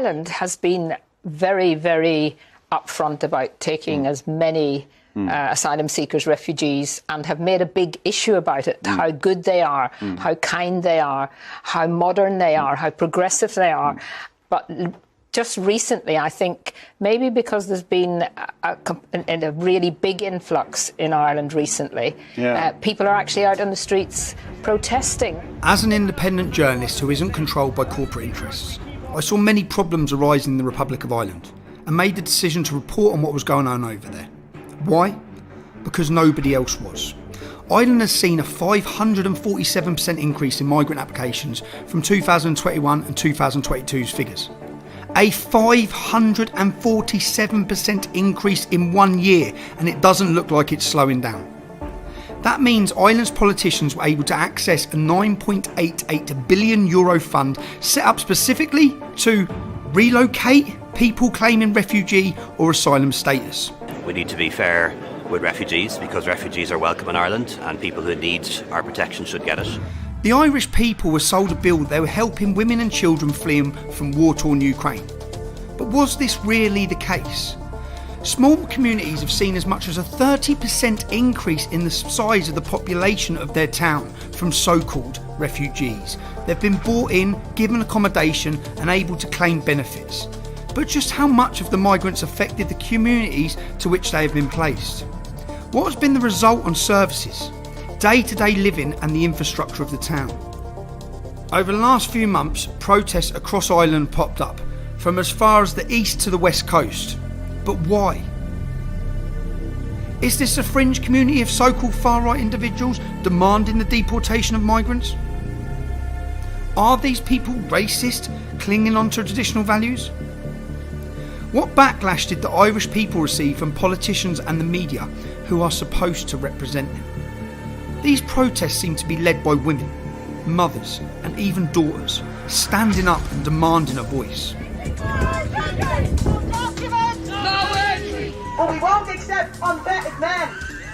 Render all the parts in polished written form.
Ireland has been very, very upfront about taking as many asylum seekers, refugees, and have made a big issue about it, how good they are, how kind they are, how modern they are, how progressive they are. But just recently, I think, maybe because there's been a really big influx in Ireland recently, people are actually out on the streets protesting. As an independent journalist who isn't controlled by corporate interests, I saw many problems arising in the Republic of Ireland and made the decision to report on what was going on over there. Why? Because nobody else was. Ireland has seen a 547% increase in migrant applications from 2021 and 2022's figures. A 547% increase in 1 year, and it doesn't look like it's slowing down. That means Ireland's politicians were able to access a €9.88 billion fund set up specifically to relocate people claiming refugee or asylum status. We need to be fair with refugees because refugees are welcome in Ireland and people who need our protection should get it. The Irish people were sold a bill they were helping women and children fleeing from war-torn Ukraine. But was this really the case? Small communities have seen as much as a 30% increase in the size of the population of their town from so-called refugees. They've been brought in, given accommodation and able to claim benefits. But just how much have the migrants affected the communities to which they have been placed? What has been the result on services, day-to-day living and the infrastructure of the town? Over the last few months, protests across Ireland popped up, from as far as the east to the west coast. But why? Is this a fringe community of so-called far-right individuals demanding the deportation of migrants? Are these people racist, clinging on to traditional values? What backlash did the Irish people receive from politicians and the media who are supposed to represent them? These protests seem to be led by women, mothers and even daughters, standing up and demanding a voice. But we won't accept unvetted men.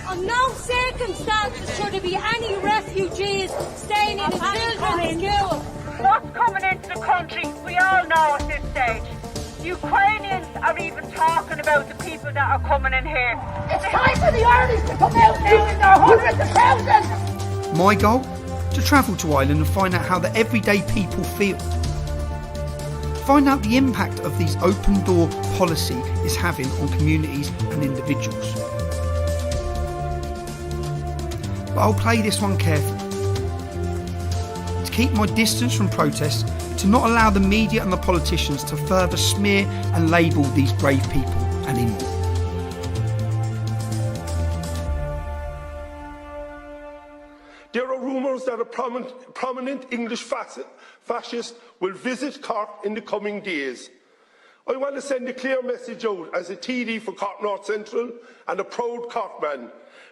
On no circumstances should there be any refugees staying in a children's school. What's coming into the country, we all know at this stage. Ukrainians are even talking about the people that are coming in here. It's time for the Irish to come out now in their hundreds of thousands. My goal? To travel to Ireland and find out how the everyday people feel. Find out the impact of these open door policy is having on communities and individuals. But I'll play this one carefully. To keep my distance from protests, to not allow the media and the politicians to further smear and label these brave people anymore. There are rumours that a prominent English fascist will visit Cork in the coming days. I want to send a clear message out as a TD for Cork North Central and a proud Cork man.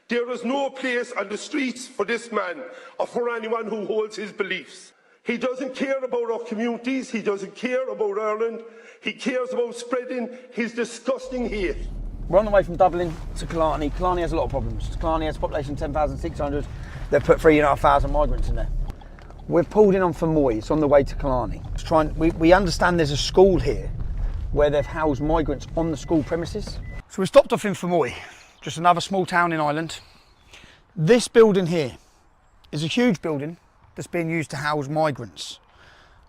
There is no place on the streets for this man or for anyone who holds his beliefs. He doesn't care about our communities, he doesn't care about Ireland, he cares about spreading his disgusting hate. We're on the way from Dublin to Killarney. Killarney has a lot of problems. Killarney has a population of 10,600. They've put 3,500 migrants in there. We've pulled in on Fermoy. It's on the way to Killarney. We understand there's a school here where they've housed migrants on the school premises. So we stopped off in Fermoy, just another small town in Ireland. This building here is a huge building that's being used to house migrants.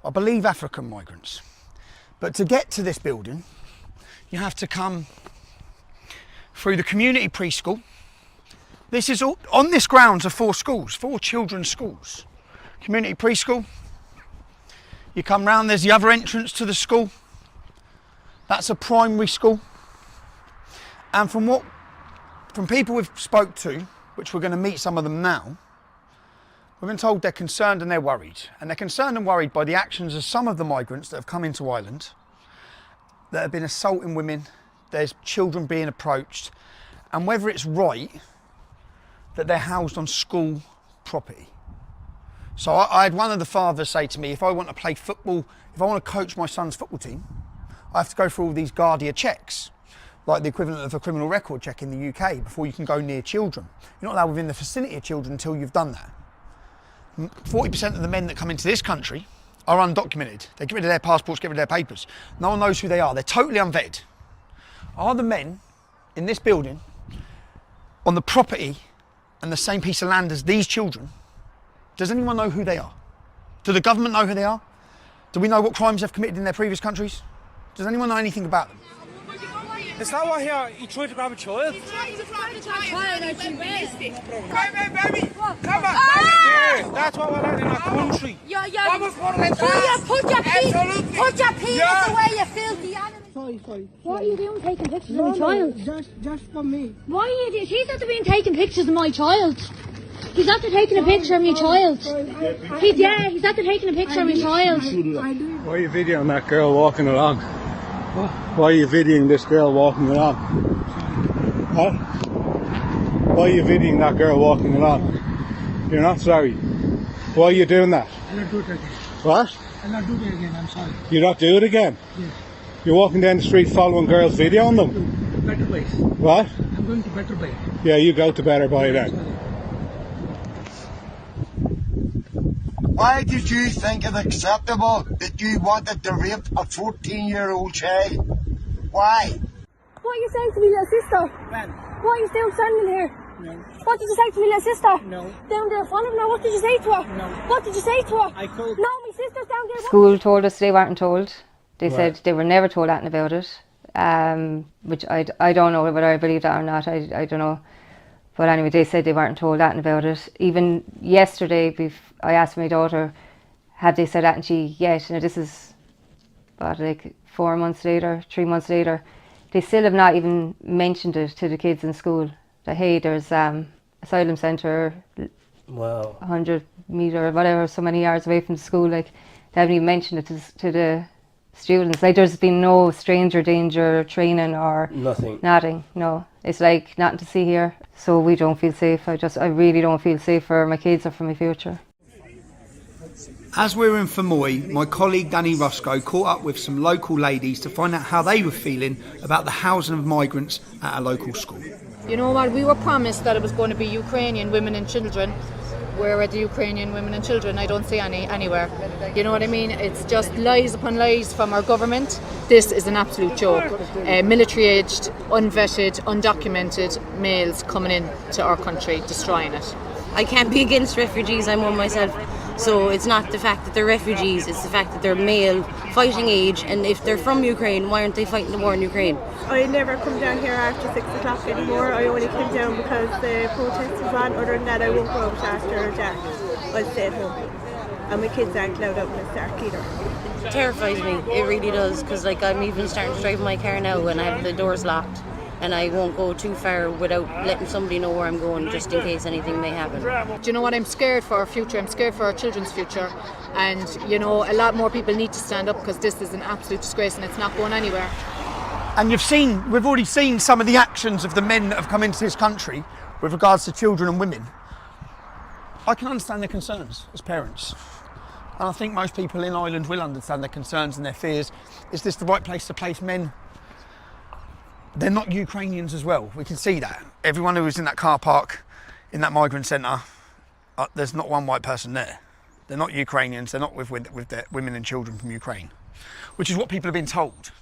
I believe African migrants. But to get to this building, you have to come through the community preschool. This is all, on this grounds are 4 schools, 4 children's schools. Community preschool. You come round, there's the other entrance to the school. That's a primary school. And from people we've spoke to, which we're going to meet some of them now, we've been told they're concerned and they're worried. And they're concerned and worried by the actions of some of the migrants that have come into Ireland that have been assaulting women. There's children being approached, and whether it's right that they're housed on school property. So I had one of the fathers say to me, if I want to play football, if I want to coach my son's football team, I have to go through all these Guardia checks, like the equivalent of a criminal record check in the UK before you can go near children. You're not allowed within the vicinity of children until you've done that. 40% of the men that come into this country are undocumented. They get rid of their passports, get rid of their papers. No one knows who they are. They're totally unvetted. Are the men in this building on the property and the same piece of land as these children? Does anyone know who they are? Do the government know who they are? Do we know what crimes they've committed in their previous countries? Does anyone know anything about them? It's not what he tried to grab a child. He tried to grab a child and she missed. Come on, baby. Come on. Yeah, that's what we're in our country. Yeah. Put your penis away, you filthy animal. Sorry. What are you doing taking pictures of my child? Just for me. Why are you? He's after being taking pictures of my child. He's after taking a picture of my child. He's after taking a picture of my child. Why are you videoing that girl walking along? Why are you videoing this girl walking along? Huh? Why are you videoing that girl walking along? You're not sorry. Why are you doing that? I'll not do it again. What? I'll not do it again, I'm sorry. You not do it again? Yes. You're walking down the street following girls videoing them? Better place. What? I'm going to Better Bay. Yeah, you go to Better Bay then. Why did you think it acceptable that you wanted to rape a 14-year-old child? Why? What you say to me, little sister? When? What are you still standing here? No. What did you say to me, little sister? No. Down there in front of me, what did you say to her? No. What did you say to her? I told. No, my sister's down there. School told us they weren't told. They said they were never told anything about it, which I don't know whether I believe that or not. I don't know. But anyway, they said they weren't told anything about it. Even yesterday, I asked my daughter, have they said that? And she, yes. And this is, what, like 4 months later, 3 months later. They still have not even mentioned it to the kids in school. That, hey, there's asylum centre, 100 metre or whatever, so many yards away from the school. Like, they haven't even mentioned it to the students. Like, there's been no stranger danger training or nothing. No, it's like nothing to see here. So we don't feel safe. I really don't feel safe for my kids or for my future. As we were in Fermoy, my colleague Danny Roscoe caught up with some local ladies to find out how they were feeling about the housing of migrants at a local school. You know what, we were promised that it was going to be Ukrainian women and children. Where are the Ukrainian women and children? I don't see any anywhere. You know what I mean? It's just lies upon lies from our government. This is an absolute joke. Military-aged, unvetted, undocumented males coming in to our country, destroying it. I can't be against refugees, I'm one myself. So it's not the fact that they're refugees, it's the fact that they're male, fighting age, and if they're from Ukraine, why aren't they fighting the war in Ukraine? I never come down here after 6 o'clock anymore. I only came down because the protest was on. Other than that, I won't go out after dark. I'll stay at home. And my kids aren't allowed out in the dark either. It terrifies me, it really does, because like I'm even starting to drive my car now and I have the doors locked. And I won't go too far without letting somebody know where I'm going, just in case anything may happen. Do you know what? I'm scared for our future. I'm scared for our children's future. And, you know, a lot more people need to stand up because this is an absolute disgrace and it's not going anywhere. And we've already seen some of the actions of the men that have come into this country with regards to children and women. I can understand their concerns as parents. And I think most people in Ireland will understand their concerns and their fears. Is this the right place to place men? They're not Ukrainians as well. We can see that. Everyone who was in that car park, in that migrant centre, there's not one white person there. They're not Ukrainians. They're not with their women and children from Ukraine, which is what people have been told.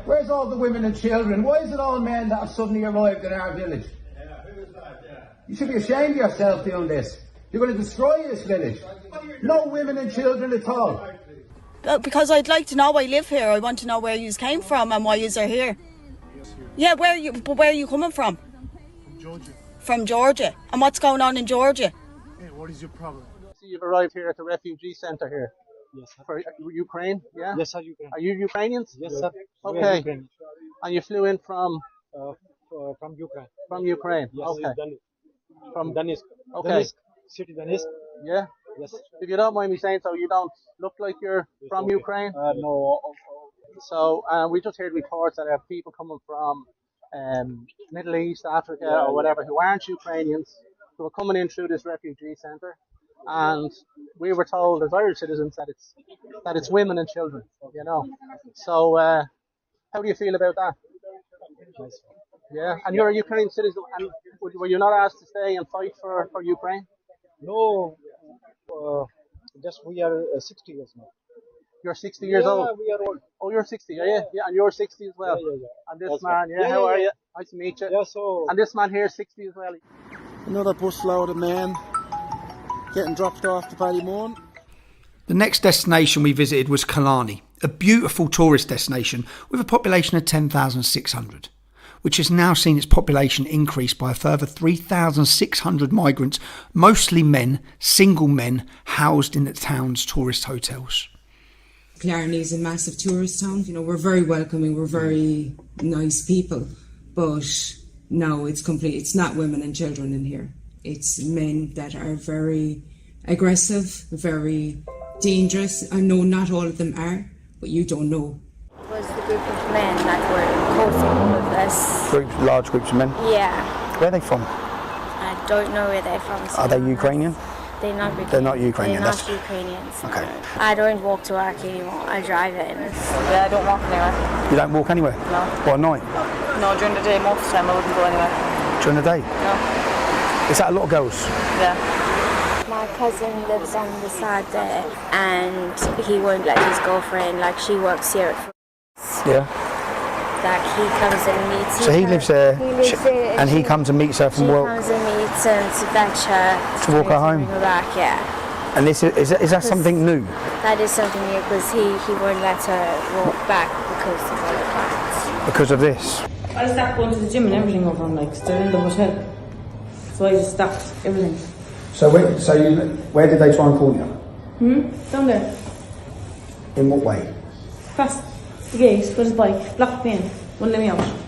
Where's all the women and children? Why is it all men that have suddenly arrived in our village? You should be ashamed of yourself doing this. You're going to destroy this village. No women and children at all. Because I'd like to know. I live here. I want to know where you came from and why you are here. Yeah, where are you coming from? From Georgia. From Georgia. And what's going on in Georgia? Hey, what is your problem? So you've arrived here at the refugee centre here? Yes, sir. For Ukraine, yeah? Yes, sir, Ukraine. Are you Ukrainians? Yes, sir. Okay. And you flew in from? From Ukraine. From Ukraine, yes, okay. Donetsk. From Donetsk. Okay. Donetsk. City Donetsk. Yeah? Yes. If you don't mind me saying so, you don't look like you're from okay. Ukraine? No. So we just heard reports that there are people coming from Middle East, Africa or whatever who aren't Ukrainians who are coming in through this refugee centre, and we were told as Irish citizens that it's women and children, you know. So how do you feel about that? Yeah, and you're a Ukrainian citizen, and were you not asked to stay and fight for Ukraine? No, Just we are 60 years now. You're 60 years old? Yeah, we are old. Oh, you're 60, are you? Yeah, and you're 60 as well? Yeah. And this That's man, right. yeah, how are you? Nice to meet you. Yeah, so... And this man here is 60 as well. Another busload of men getting dropped off to Ballymorn. The next destination we visited was Killarney, a beautiful tourist destination with a population of 10,600, which has now seen its population increase by a further 3,600 migrants, mostly men, single men, housed in the town's tourist hotels. Killarney is a massive tourist town. You know, we're very welcoming, we're very nice people, but no, it's not women and children in here. It's men that are very aggressive, very dangerous. I know not all of them are, but you don't know. It was the group of men that were causing with us. Large groups of men? Yeah. Where are they from? I don't know where they're from. Are they Ukrainian? They're not Ukrainian. They're not Ukrainian. They're not Ukrainians. Okay. I don't walk to work anymore. I drive in. Yeah, I don't walk anywhere. You don't walk anywhere? No. What, at night? No, during the day, most of the time I wouldn't go anywhere. During the day? No. Is that a lot of girls? Yeah. My cousin lives on the side there, and he won't let his girlfriend, like she works here at Yeah. Like he comes and meets So he her. lives there, He lives there, and he comes and meets her from she work comes and meets him to fetch her. to walk her home? Bring her back, yeah. And this is that something new? That is something new because he won't let her walk back because of all the clients. Because of this? I stopped going to the gym and everything over on, like, they're in the hotel. So I just stopped everything. So where did they try and call you? Down there. In what way? Past the gate with his bike, blocked me in, wouldn't let me out.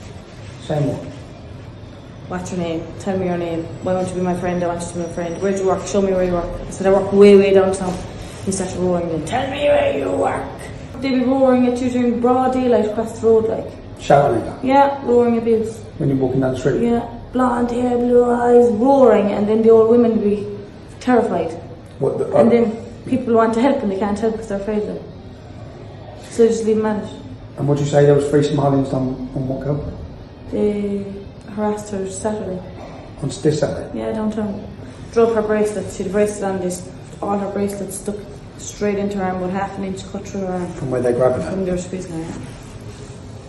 Saying what? What's your name? Tell me your name. I want to be my friend, I want you to be my friend. Where do you work? Show me where you work. I said I work way downtown. He started roaring then. Tell me where you work. They'd be roaring at you during broad daylight across the road, like. Shouting at you? Yeah, roaring abuse. When you're walking down the street? Yeah, blonde hair, blue eyes, roaring, and then the old women would be terrified. What the, and then people want to help and they can't help because they're afraid of them. So they just leave them at it. And what did you say, there was 3 Somalians on what girl? They harassed her Saturday. On this Saturday? Yeah, downtown. Drove her bracelets. She had a bracelet on this. All her bracelets stuck straight into her arm, about half an inch cut through her arm. From where they grabbed her? From their squeezing her arm.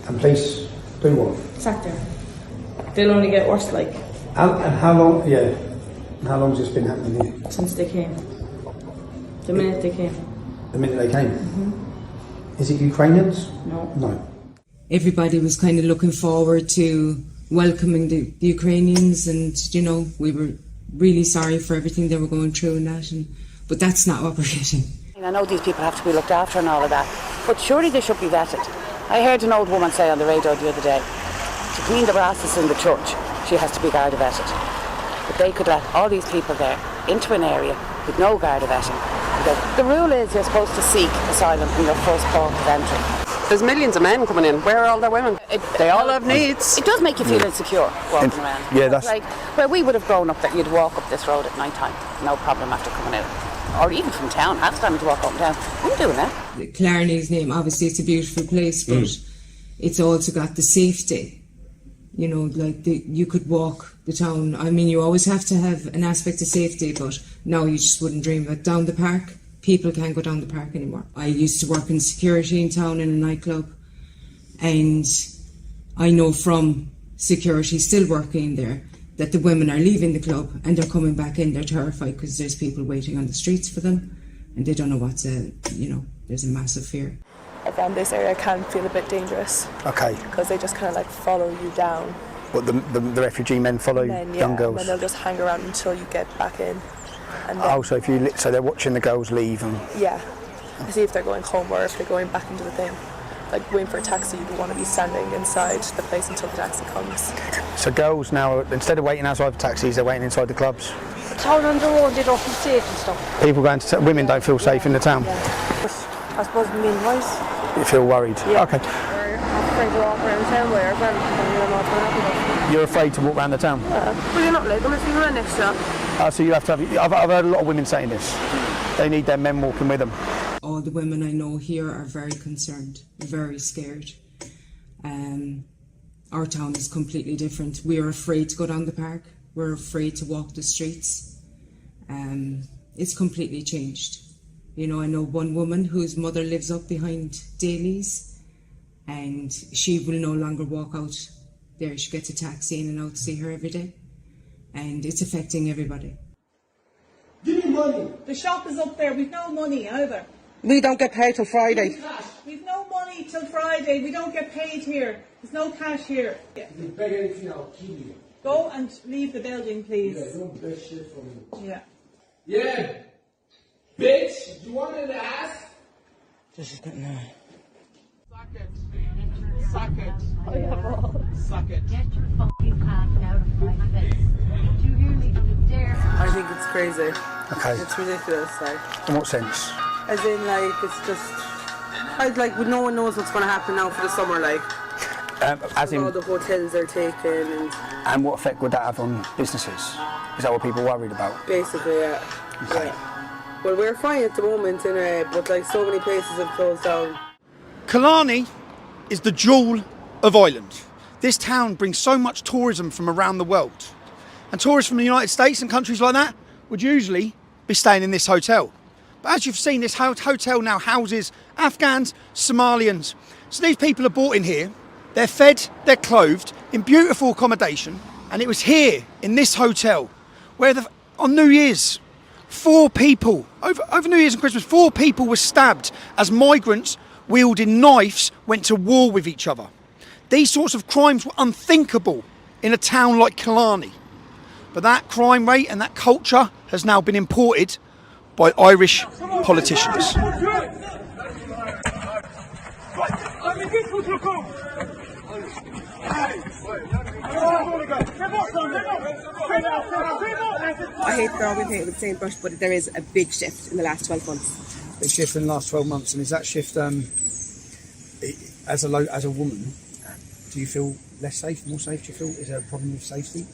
And police do what? Sacked her. They'll only get worse, like. And how long? Yeah. And how long has this been happening here? Since they came. The minute they came. The minute they came? Mm-hmm. Is it Ukrainians? No. No. Everybody was kind of looking forward to welcoming the Ukrainians, and you know, we were really sorry for everything they were going through and that, but that's not what we're getting. I know these people have to be looked after and all of that, but surely they should be vetted. I heard an old woman say on the radio the other day, to clean the brasses in the church, she has to be Garda vetted. But they could let all these people there into an area with no Garda vetting. The rule is you're supposed to seek asylum from your first port of entry. There's millions of men coming in. Where are all their women? They all have needs. It does make you feel insecure walking around. Yeah, that's... Like, where we would have grown up that you'd walk up this road at night time, no problem after coming out. Or even from town, half the time you'd walk up and down. I'm doing that. Killarney's name, obviously it's a beautiful place, but it's also got the safety. You know, like you could walk the town. I mean, you always have to have an aspect of safety, but no, you just wouldn't dream of it. Down the park, people can't go down the park anymore. I used to work in security in town in a nightclub, and I know from security still working there that the women are leaving the club and they're coming back in. They're terrified because there's people waiting on the streets for them, and they don't know what's there's a massive fear. Around this area can feel a bit dangerous. Okay. Because they just kind of like follow you down. What, the refugee men follow young girls? And then they'll just hang around until you get back in. And then, so they're watching the girls leave and... Yeah, to see if they're going home or if they're going back into the thing. Like waiting for a taxi, you want to be standing inside the place until the taxi comes. So girls now, instead of waiting outside the taxis, they're waiting inside the clubs? Town on the road, they don't feel safe and stuff. People going to women don't feel safe in the town? Yeah. I suppose the main voice. You feel worried? Yeah. Okay. We're afraid to walk around town where our grandparents. You're afraid to walk around the town? Yeah. Well, you're not legal if you're right next to that. So you have to have... I've heard a lot of women saying this. They need their men walking with them. All the women I know here are very concerned, very scared. Our town is completely different. We are afraid to go down the park. We're afraid to walk the streets. It's completely changed. You know, I know one woman whose mother lives up behind Daly's, and she will no longer walk out there. She gets a taxi in and out to see her every day, and it's affecting everybody. Give me money. The shop is up there. We've no money either. We don't get paid till Friday. We've no money till Friday. We don't get paid here. There's no cash here. Yeah. You beg anything, I'll kill you. Go and leave the building, please. Yeah, don't beg shit from me. Yeah. Yeah. Bitch, you want an ass? This is getting now. Suck it. Suck it. I have all. Suck it. Get your fucking hand out of my face. Do you hear me? Dare. I think it's crazy. Okay. It's ridiculous, like. In what sense? As in, like, it's just. No one knows what's going to happen now for the summer, like. As in, all the hotels are taken and what effect would that have on businesses? Is that what people are worried about? basically, yeah. Okay. Yeah. Well, we're fine at the moment, but like so many places have closed down. Killarney is the jewel of Ireland. This town brings so much tourism from around the world. And tourists from the United States and countries like that would usually be staying in this hotel. But as you've seen, this hotel now houses Afghans, Somalians. So these people are brought in here, they're fed, they're clothed in beautiful accommodation. And it was here in this hotel where on New Year's, 4 people, over New Year's and Christmas, 4 people were stabbed as migrants wielding knives went to war with each other. These sorts of crimes were unthinkable in a town like Killarney. But that crime rate and that culture has now been imported by Irish politicians. I hate the dog and hate it with the same brush, but there is a big shift in the last 12 months. Big shift in the last 12 months, and is that shift, as a woman, do you feel less safe, more safe? Do you feel is there a problem with safety?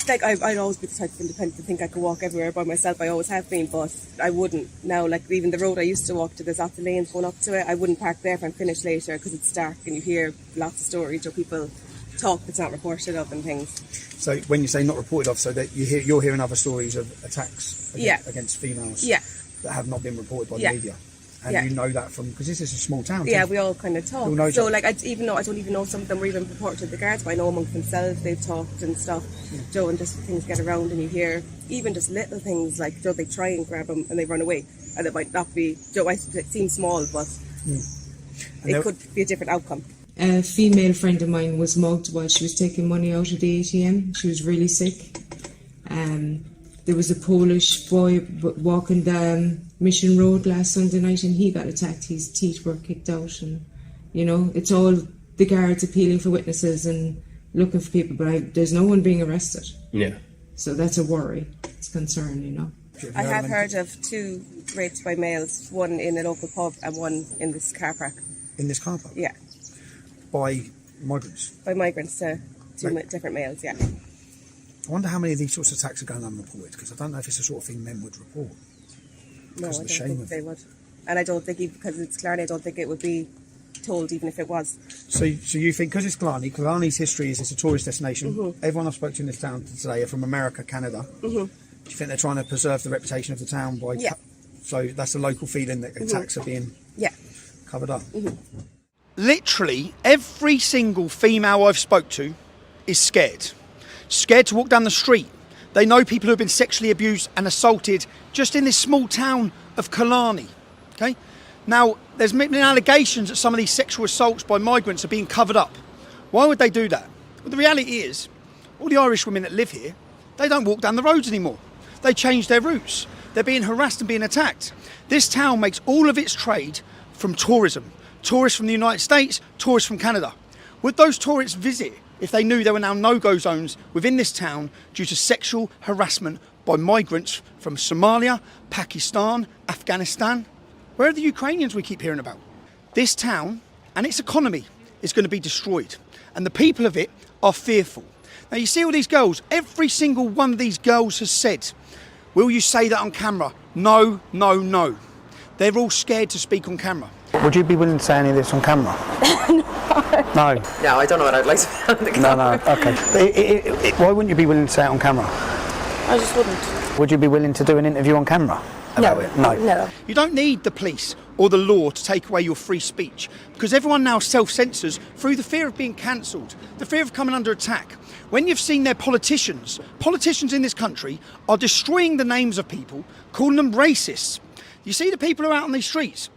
Like I'd always be the type of independent to think I could walk everywhere by myself. I always have been, but I wouldn't now. Like even the road I used to walk to, there's lots of lanes going up to it. I wouldn't park there if I'm finished later because it's dark and you hear lots of stories or people talk that's not reported of and things. So when you say not reported of, so that you're hearing other stories of attacks against females that have not been reported by the media. And you know that from, because this is a small town. Yeah, we all kind of talk. So like, I don't even know some of them were even reported to the guards, but I know amongst themselves they've talked and stuff. Joe, and just things get around and you hear even just little things like Joe, they try and grab them and they run away, and it might not be Joe. It seems small, but it could be a different outcome. A female friend of mine was mugged while she was taking money out of the ATM. She was really sick. There was a Polish boy walking the Mission Road last Sunday night and he got attacked. His teeth were kicked out, and you know, it's all the guards appealing for witnesses and looking for people, but there's no one being arrested. Yeah. So that's a worry. It's a concern, you know. I have heard of 2 rapes by males, one in a local pub and one in this car park. In this car park? Yeah. By migrants? By migrants to 2 different males, yeah. I wonder how many of these sorts of attacks are going unreported, because I don't know if it's the sort of thing men would report. No, I don't think they would. And I don't think, because it's Killarney, I don't think it would be told even if it was. So you think, because it's Killarney's history is it's a tourist destination, everyone I've spoken to in this town today are from America, Canada. Do you think they're trying to preserve the reputation of the town by... So that's a local feeling that attacks are being covered up? Literally, every single female I've spoke to is scared. Scared to walk down the street. They know people who have been sexually abused and assaulted just in this small town of Killarney. Okay? Now, there's been allegations that some of these sexual assaults by migrants are being covered up. Why would they do that? Well, the reality is, all the Irish women that live here, they don't walk down the roads anymore. They changed their routes. They're being harassed and being attacked. This town makes all of its trade from tourism. Tourists from the United States, tourists from Canada. Would those tourists visit if they knew there were now no-go zones within this town due to sexual harassment by migrants from Somalia, Pakistan, Afghanistan? Where are the Ukrainians we keep hearing about? This town and its economy is going to be destroyed, and the people of it are fearful. Now you see all these girls, every single one of these girls has said, will you say that on camera? No, no, no. They're all scared to speak on camera. Would you be willing to say any of this on camera? No. No, I don't know what I'd like to be on the camera. No, okay. Why wouldn't you be willing to say it on camera? I just wouldn't. Would you be willing to do an interview on camera? about it? No. You don't need the police or the law to take away your free speech, because everyone now self-censors through the fear of being cancelled, the fear of coming under attack. When you've seen their politicians in this country are destroying the names of people, calling them racists. You see the people who are out on these streets.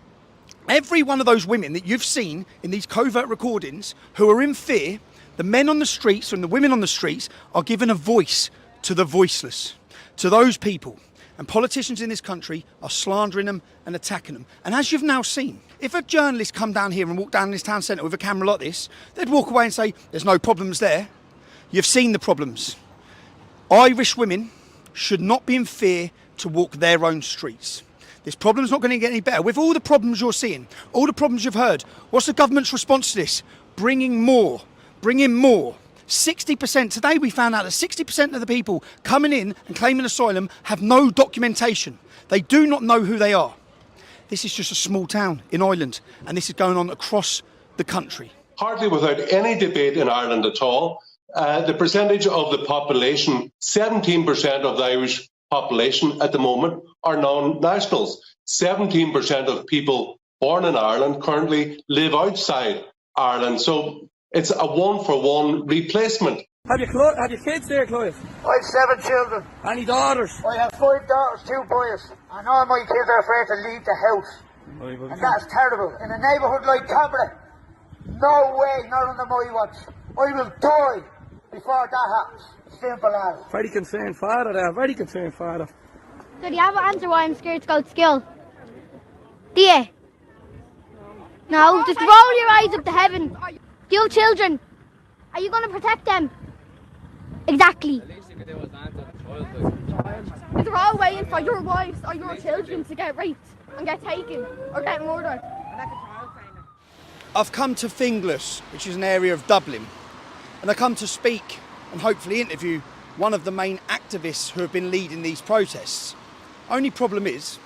Every one of those women that you've seen in these covert recordings who are in fear, the men on the streets and the women on the streets are giving a voice to the voiceless, to those people. And politicians in this country are slandering them and attacking them. And as you've now seen, if a journalist come down here and walk down this town centre with a camera like this, they'd walk away and say, there's no problems there. You've seen the problems. Irish women should not be in fear to walk their own streets. This problem's not going to get any better. With all the problems you're seeing, all the problems you've heard, what's the government's response to this? Bring in more. 60%, today we found out that 60% of the people coming in and claiming asylum have no documentation. They do not know who they are. This is just a small town in Ireland, and this is going on across the country. Hardly without any debate in Ireland at all, the percentage of the population, 17% of the Irish population at the moment are non-nationals. 17% of people born in Ireland currently live outside Ireland. So it's a one-for-one replacement. Have you kids there, Clive? I have 7 children. Any daughters? I have 5 daughters, 2 boys. And all my kids are afraid to leave the house. And that's terrible. In a neighbourhood like Cabra, no way, not under my watch. I will die before that happens. Simple as. Very concerned father there, very concerned father. So do you have an answer why I'm scared to go to school? Do you? No, just roll your eyes up to heaven. Do you have children? Are you going to protect them? Exactly. They're all waiting for your wives or your children to get raped and get taken or get murdered. I've come to Finglas, which is an area of Dublin, and I come to speak and hopefully interview one of the main activists who have been leading these protests. Only problem is,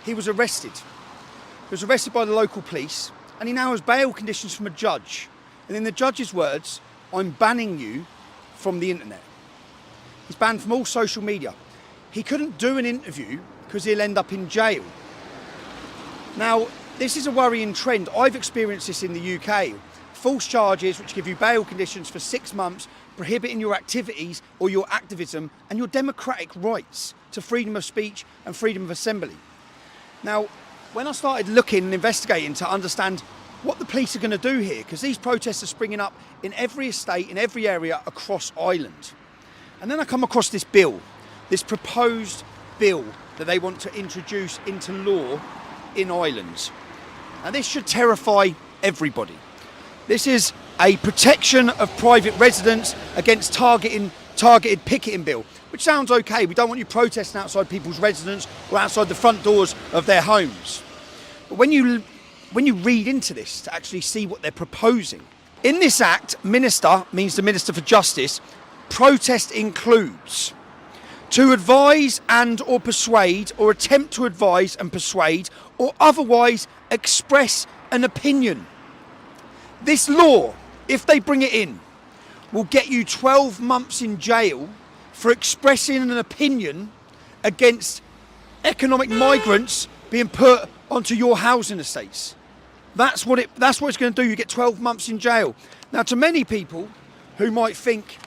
he was arrested. He was arrested by the local police, and he now has bail conditions from a judge. And in the judge's words, I'm banning you from the internet. He's banned from all social media. He couldn't do an interview because he'll end up in jail. Now, this is a worrying trend. I've experienced this in the UK. False charges which give you bail conditions for 6 months, prohibiting your activities or your activism and your democratic rights to freedom of speech and freedom of assembly. Now, when I started looking and investigating to understand what the police are going to do here, because these protests are springing up in every estate, in every area across Ireland. And then I come across this bill, this proposed bill that they want to introduce into law in Ireland. And this should terrify everybody. This is a protection of private residents against targeted picketing bill, which sounds okay. We don't want you protesting outside people's residences or outside the front doors of their homes. But when you read into this to actually see what they're proposing, in this act, minister means the Minister for Justice. Protest includes to advise and or persuade or attempt to advise and persuade or otherwise express an opinion. This law, if they bring it in, will get you 12 months in jail for expressing an opinion against economic migrants being put onto your housing estates. That's what it's going to do. You get 12 months in jail. Now, to many people who might think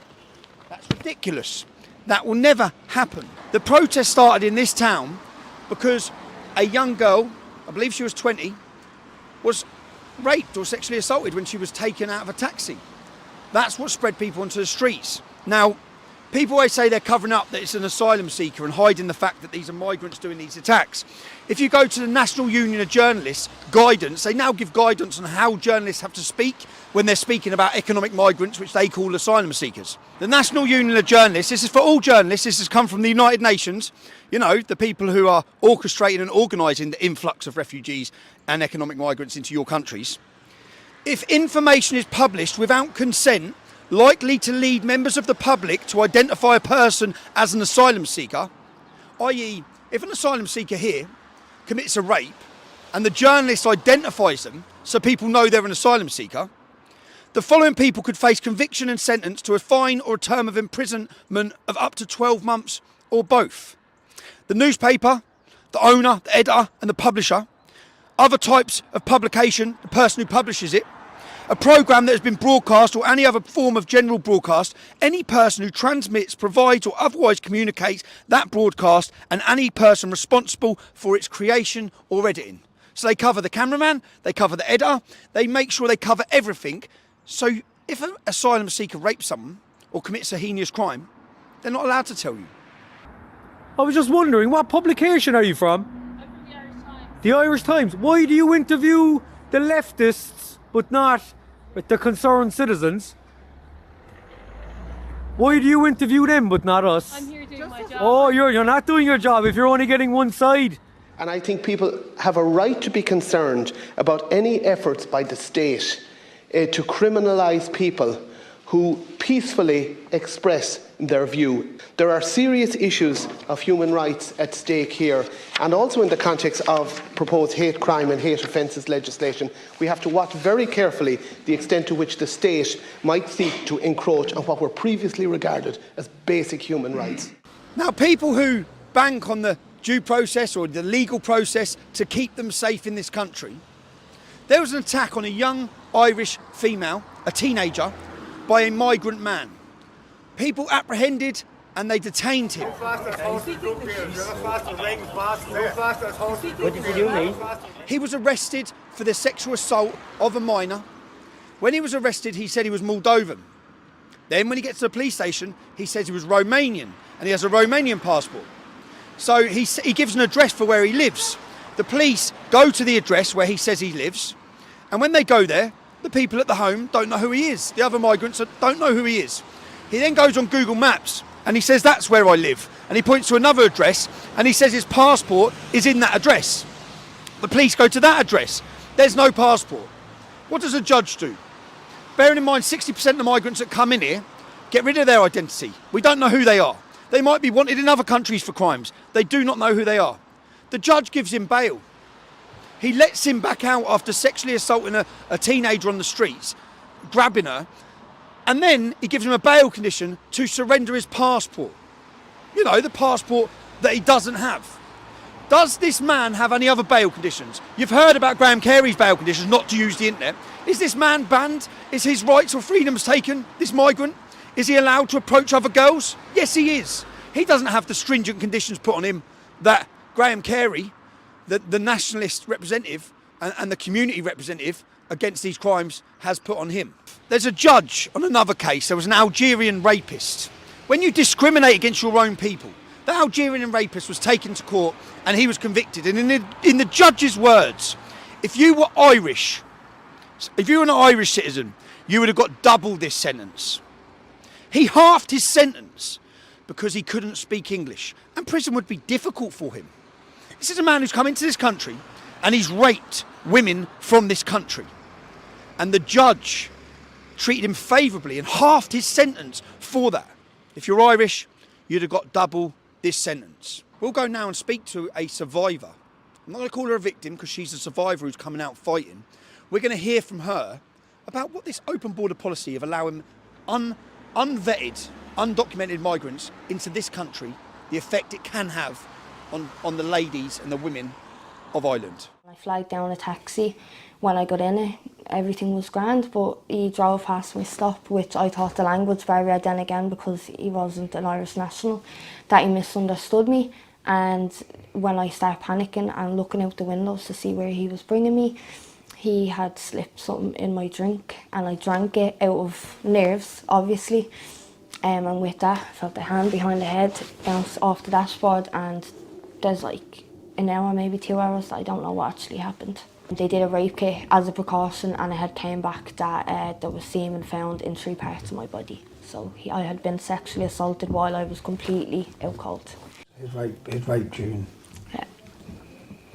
that's ridiculous, that will never happen. The protest started in this town because a young girl, I believe she was 20, was raped or sexually assaulted when she was taken out of a taxi. That's what spread people onto the streets. Now, people always say they're covering up that it's an asylum seeker and hiding the fact that these are migrants doing these attacks. If you go to the National Union of Journalists guidance, they now give guidance on how journalists have to speak when they're speaking about economic migrants, which they call asylum seekers. The National Union of Journalists, this is for all journalists, this has come from the United Nations, you know, the people who are orchestrating and organising the influx of refugees and economic migrants into your countries. If information is published without consent, likely to lead members of the public to identify a person as an asylum seeker, i.e. if an asylum seeker here commits a rape and the journalist identifies them so people know they're an asylum seeker, the following people could face conviction and sentence to a fine or a term of imprisonment of up to 12 months or both. The newspaper, the owner, the editor and the publisher, other types of publication, the person who publishes it, a programme that has been broadcast or any other form of general broadcast, any person who transmits, provides or otherwise communicates that broadcast, and any person responsible for its creation or editing. So they cover the cameraman, they cover the editor, they make sure they cover everything. So if an asylum seeker rapes someone or commits a heinous crime, they're not allowed to tell you. I was just wondering, what publication are you from? I'm from the Irish Times. The Irish Times. Why do you interview the leftists but not the concerned citizens? Why do you interview them but not us? I'm here doing my job. Oh, you're not doing your job if you're only getting one side. And I think people have a right to be concerned about any efforts by the state to criminalise people who peacefully express their view. There are serious issues of human rights at stake here, and also in the context of proposed hate crime and hate offences legislation, we have to watch very carefully the extent to which the state might seek to encroach on what were previously regarded as basic human rights. Now, people who bank on the due process or the legal process to keep them safe in this country, there was an attack on a young Irish female, a teenager, by a migrant man. People apprehended and they detained him. What did you do, mate? He was arrested for the sexual assault of a minor. When he was arrested, he said he was Moldovan. Then when he gets to the police station, he says he was Romanian and he has a Romanian passport. So he gives an address for where he lives. The police go to the address where he says he lives, and when they go there, the people at the home don't know who he is. The other migrants don't know who he is. He then goes on Google Maps and he says, that's where I live. And he points to another address and he says his passport is in that address. The police go to that address. There's no passport. What does a judge do? Bearing in mind 60% of the migrants that come in here get rid of their identity. We don't know who they are. They might be wanted in other countries for crimes. They do not know who they are. The judge gives him bail. He lets him back out after sexually assaulting a teenager on the streets, grabbing her, and then he gives him a bail condition to surrender his passport. You know, the passport that he doesn't have. Does this man have any other bail conditions? You've heard about Graham Carey's bail conditions, not to use the internet. Is this man banned? Is his rights or freedoms taken, this migrant? Is he allowed to approach other girls? Yes, he is. He doesn't have the stringent conditions put on him that Graham Carey, the nationalist representative and the community representative against these crimes, has put on him. There's a judge on another case. There was an Algerian rapist. When you discriminate against your own people, the Algerian rapist was taken to court and he was convicted. And in the judge's words, if you were Irish, if you were an Irish citizen, you would have got double this sentence. He halved his sentence because he couldn't speak English, and prison would be difficult for him. This is a man who's come into this country and he's raped women from this country. And the judge treated him favourably and halved his sentence for that. If you're Irish, you'd have got double this sentence. We'll go now and speak to a survivor. I'm not going to call her a victim because she's a survivor who's coming out fighting. We're going to hear from her about what this open border policy of allowing unvetted, undocumented migrants into this country, the effect it can have on the ladies and the women of Ireland. I flagged down a taxi. When I got in it, everything was grand, but he drove past my stop, which I thought the language barrier then again, because he wasn't an Irish national, that he misunderstood me. And when I started panicking and looking out the windows to see where he was bringing me, he had slipped something in my drink and I drank it out of nerves, obviously. And with that, I felt a hand behind the head, bounced off the dashboard, and there's like an hour, maybe 2 hours, that I don't know what actually happened. They did a rape kit as a precaution, and it had came back that there was semen found in 3 parts of my body. So I had been sexually assaulted while I was completely out cold. He'd raped you? Yeah.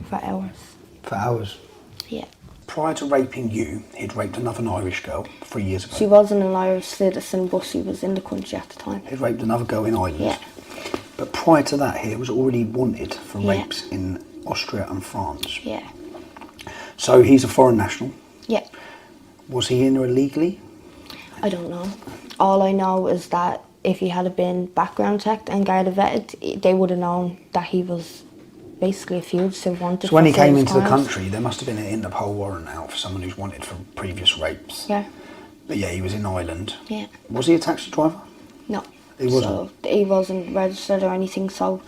For hours. For hours? Yeah. Prior to raping you, he'd raped another Irish girl 3 years ago. She wasn't an Irish citizen, but she was in the country at the time. He'd raped another girl in Ireland? Yeah. But prior to that, he was already wanted for rapes in Austria and France. Yeah. So he's a foreign national? Yeah. Was he in there illegally? I don't know. All I know is that if he had been background checked and guarded vetted, they would have known that he was basically a fugitive wanted. So when he for came serious into the crimes. country, there must have been an Interpol warrant out for someone who's wanted for previous rapes. Yeah. But yeah, he was in Ireland. Yeah. Was he a taxi driver? No. He wasn't? So he wasn't registered or anything, so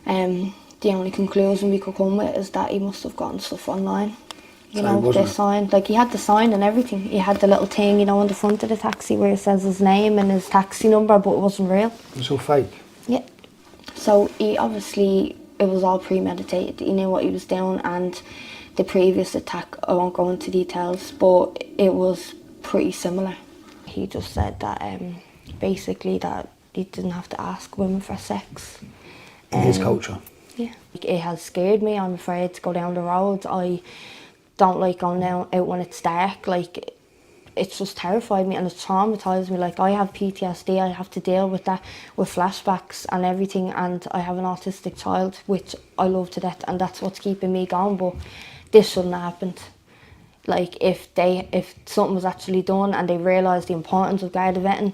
the only conclusion we could come with is that he must have gotten stuff online. You So know, he wasn't- the sign, like he had the sign and everything. He had the little thing, you know, on the front of the taxi where it says his name and his taxi number, but it wasn't real. It was all fake? Yeah. So he obviously, it was all premeditated. He knew what he was doing, and the previous attack, I won't go into details, but it was pretty similar. He just said that basically that he didn't have to ask women for sex. In his culture? Yeah. It has scared me. I'm afraid to go down the road. I don't like going out when it's dark. Like, it's just terrified me and it's traumatised me. Like, I have PTSD, I have to deal with that, with flashbacks and everything, and I have an autistic child, which I love to death, and that's what's keeping me going, but this shouldn't have happened. Like, if something was actually done and they realised the importance of Garda vetting,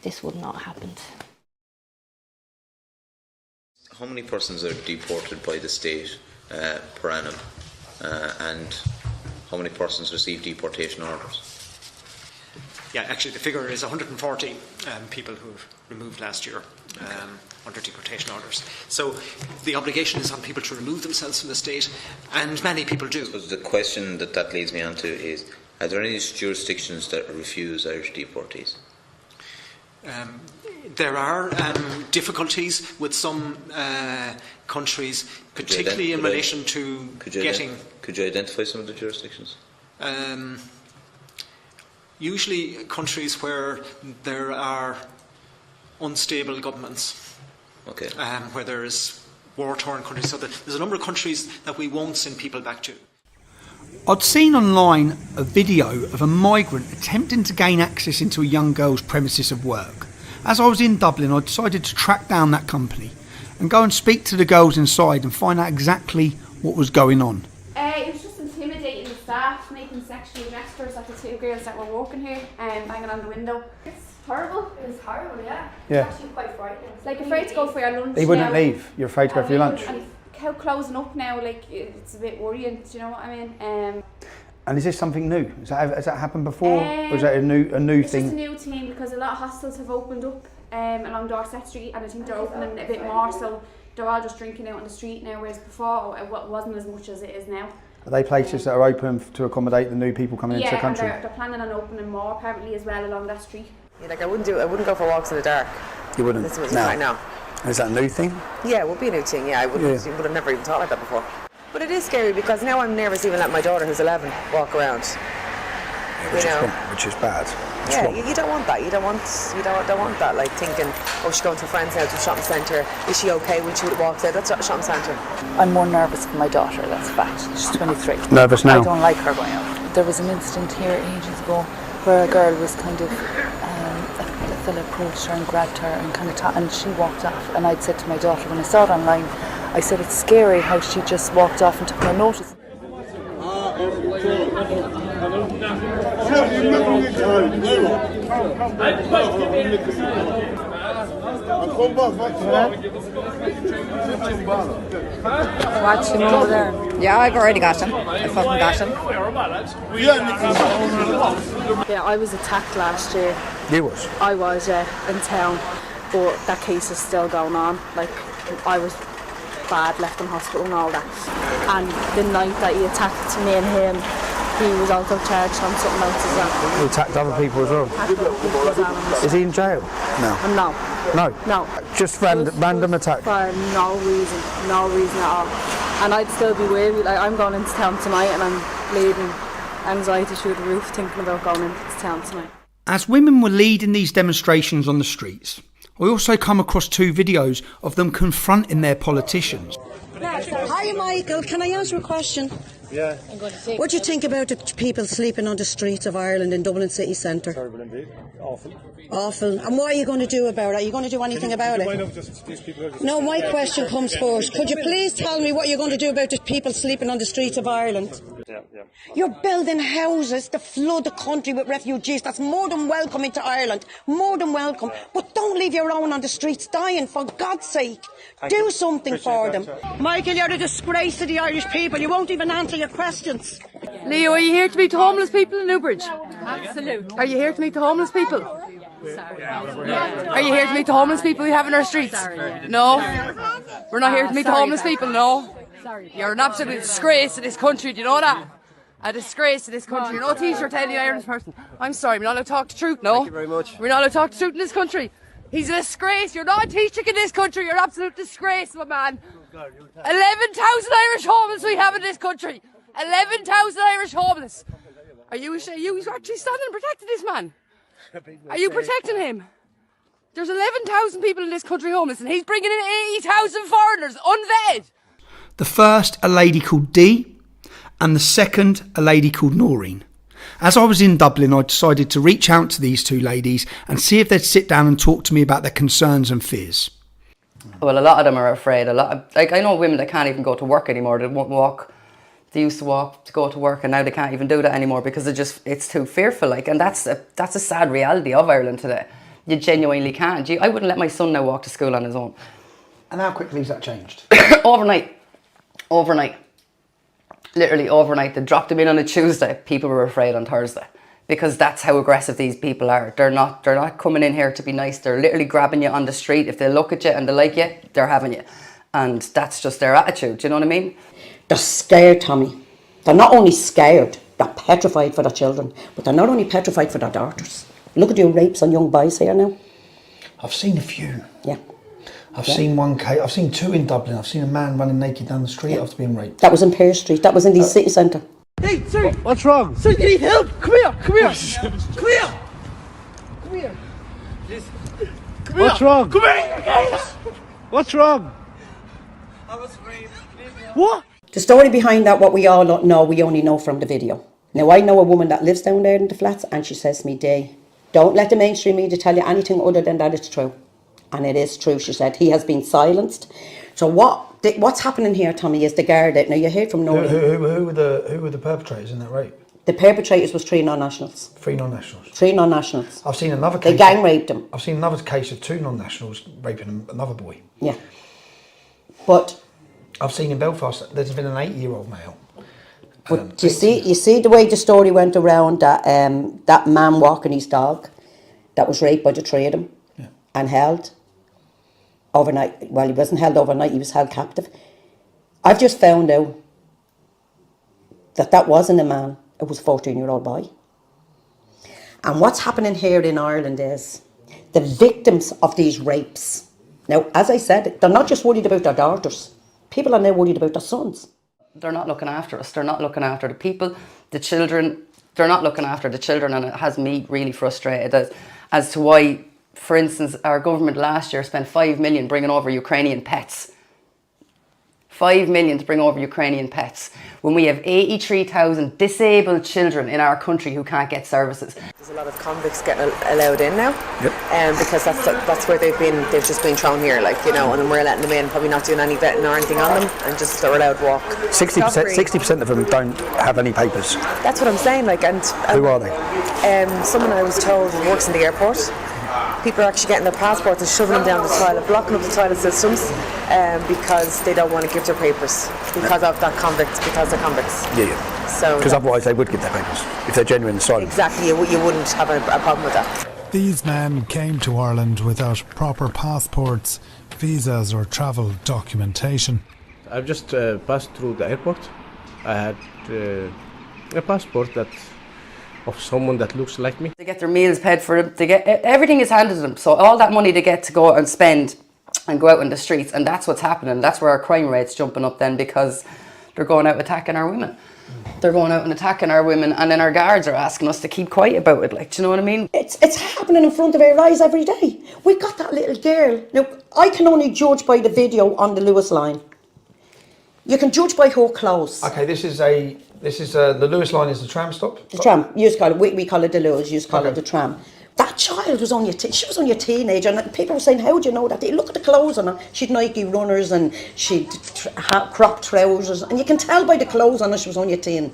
this would not have happened. How many persons are deported by the state per annum, and how many persons receive deportation orders? Yeah, actually the figure is 140 people who were removed last year under deportation orders. So the obligation is on people to remove themselves from the state, and many people do. So the question that leads me on to is, are there any jurisdictions that refuse Irish deportees? There are difficulties with some countries, particularly in relation to getting... Could you identify some of the jurisdictions? Usually countries where there are unstable governments, okay. Where there is war-torn countries. So there's a number of countries that we won't send people back to. I'd seen online a video of a migrant attempting to gain access into a young girl's premises of work. As I was in Dublin, I decided to track down that company and go and speak to the girls inside and find out exactly what was going on. It was just intimidating the staff, making sexual gestures at the two girls that were walking here and banging on the window. It's horrible. It was horrible, yeah. Yeah. It's actually quite frightening. Like, afraid to go for your lunch. He wouldn't now. leave. You're afraid to go for your lunch. And how closing up now, like, it's a bit worrying, do you know what I mean? And is this something new? Has that happened before? Or is that a new it's thing? It's just a new thing because a lot of hostels have opened up along Dorset Street, and I think they're opening a bit more, so they're all just drinking out on the street now, whereas before it wasn't as much as it is now. Are they places that are open to accommodate the new people coming into the country? Yeah, they're planning on opening more apparently as well along that street. Yeah, like I wouldn't go for walks in the dark. You wouldn't? This is No. right now. Is that a new thing? Yeah, it would be a new thing, yeah. I would have never even thought like that before. But it is scary because now I'm nervous even letting my daughter, who's 11, walk around. Which is bad. You don't want that. You don't want that. Like thinking, oh, she's going to a friend's house to a shopping centre. Is she okay when she walks out? That's a shopping centre. I'm more nervous for my daughter. That's a fact. She's 23. Nervous now? I don't like her going out. There was an incident here ages ago where a girl was kind of a fella approached her and grabbed her and and she walked off. And I'd said to my daughter when I saw it online, I said it's scary how she just walked off and took no notice. Watch him over there. Yeah, I've already got him. I fucking got him. Yeah, I was attacked last year. You was? I was, in town, but that case is still going on. Like, I was bad, left in hospital and all that. And the night that he attacked me and him, he was also charged on something else as well. He attacked other people as well? Is he in jail? No. No. No? No. Just random attack? For no reason at all. And I'd still be wary. Like, I'm going into town tonight and I'm bleeding, anxiety through the roof thinking about going into town tonight. As women were leading these demonstrations on the streets, I also come across 2 videos of them confronting their politicians. Hi Michael, can I ask you a question? Yeah. What do you think about the people sleeping on the streets of Ireland in Dublin city centre? Terrible indeed. Awful. Awful. And what are you going to do about it? Are you going to do anything about it? No, my question comes first. Could you please tell me what you're going to do about the people sleeping on the streets of Ireland? You're building houses to flood the country with refugees. That's more than welcome into Ireland. More than welcome. But don't leave your own on the streets dying, for God's sake. Do something for them. Michael, you're a disgrace to the Irish people. You won't even answer your questions. Leo, are you here to meet the homeless people in Newbridge? Absolutely. Are you here to meet the homeless people? Are you here to meet the homeless people we have in our streets? No? We're not here to meet the homeless people, no? You're an absolute disgrace to this country, do you know that? A disgrace to this country. No t-shirt to any Irish person. I'm sorry, we're not allowed to talk the truth, no? Thank you very much. We're not allowed to talk the truth in this country. He's a disgrace. You're not a Taoiseach in this country. You're an absolute disgrace, my man. 11,000 Irish homeless we have in this country. 11,000 Irish homeless. Are you actually standing and protecting this man? Are you protecting him? There's 11,000 people in this country homeless and he's bringing in 80,000 foreigners, unvetted. The first, a lady called Dee, and the second, a lady called Noreen. As I was in Dublin, I decided to reach out to these two ladies and see if they'd sit down and talk to me about their concerns and fears. Well, a lot of them are afraid. I know women that can't even go to work anymore. They won't walk. They used to walk to go to work, and now they can't even do that anymore because it's too fearful. And that's a sad reality of Ireland today. You genuinely can't. I wouldn't let my son now walk to school on his own. And how quickly has that changed? Overnight. Literally overnight. They dropped him in on a Tuesday. People were afraid on Thursday because that's how aggressive these people are. They're not coming in here to be nice. They're literally grabbing you on the street. If they look at you and they like you, they're having you. And that's just their attitude. Do you know what I mean? They're scared, Tommy. They're not only scared, they're petrified for their children, but they're not only petrified for their daughters. Look at your rapes on young boys here now. I've seen a few. Yeah. I've seen one case. I've seen two in Dublin. I've seen a man running naked down the street after being raped. That was in Pear Street. That was in the city centre. Hey, sir! What's wrong? Sir, you need help! Come here! Come here! Come here! Come here! What's wrong? Come here! What's wrong? I was raped. What? The story behind that, what we all know, we only know from the video. Now, I know a woman that lives down there in the flats, and she says to me, Day, don't let the mainstream media tell you anything other than that it's true. And it is true, she said. He has been silenced. So what's happening here, Tommy, is the Garda. Now, you heard from Noreen. Who were the perpetrators in that rape? The perpetrators was three non-nationals. Three non-nationals? Three non-nationals. I've seen another case. They gang raped him. I've seen another case of two non-nationals raping another boy. Yeah. But I've seen in Belfast, there's been an 8-year-old male. But you see the way the story went around, that that man walking his dog that was raped by the three of them and held overnight. Well, he wasn't held overnight, he was held captive. I've just found out that wasn't a man, it was a 14-year-old boy. And what's happening here in Ireland is the victims of these rapes. Now, as I said, they're not just worried about their daughters. People are now worried about their sons. They're not looking after us. They're not looking after the people, the children. They're not looking after the children, and it has me really frustrated as to why, for instance, our government last year spent 5 million bringing over Ukrainian pets. 5 million to bring over Ukrainian pets when we have 83,000 disabled children in our country who can't get services. There's a lot of convicts getting allowed in now, because that's where they've just been thrown here, and we're letting them in, probably not doing any vetting or anything on them, and just they're allowed to walk. 60% of them don't have any papers. That's what I'm saying, Who are they? Someone I was told who works in the airport. People are actually getting their passports and shoving them down the toilet, blocking up the toilet systems, because they don't want to give their papers because of that convicts, because they're convicts. Yeah. So because otherwise they would get their papers if they're genuine asylum. Exactly, you wouldn't have a problem with that. These men came to Ireland without proper passports, visas or travel documentation. I've just passed through the airport. I had a passport of someone that looks like me. They get their meals paid for them. Everything is handed to them. So all that money they get to go and spend and go out in the streets, and that's what's happening. That's where our crime rate's jumping up then, because they're going out attacking our women. They're going out and attacking our women, and then our guards are asking us to keep quiet about it. Do you know what I mean? It's happening in front of our eyes every day. We got that little girl. Now, I can only judge by the video on the Lewis line. You can judge by her clothes. Okay, this is the Lewis line is the tram stop? The tram, you call it, we call it the Lewis, you call it the tram. That child was only she was only a teenager, and people were saying, how do you know that? Look at the clothes on her. She'd Nike runners and she'd cropped trousers, and you can tell by the clothes on her she was only a teen.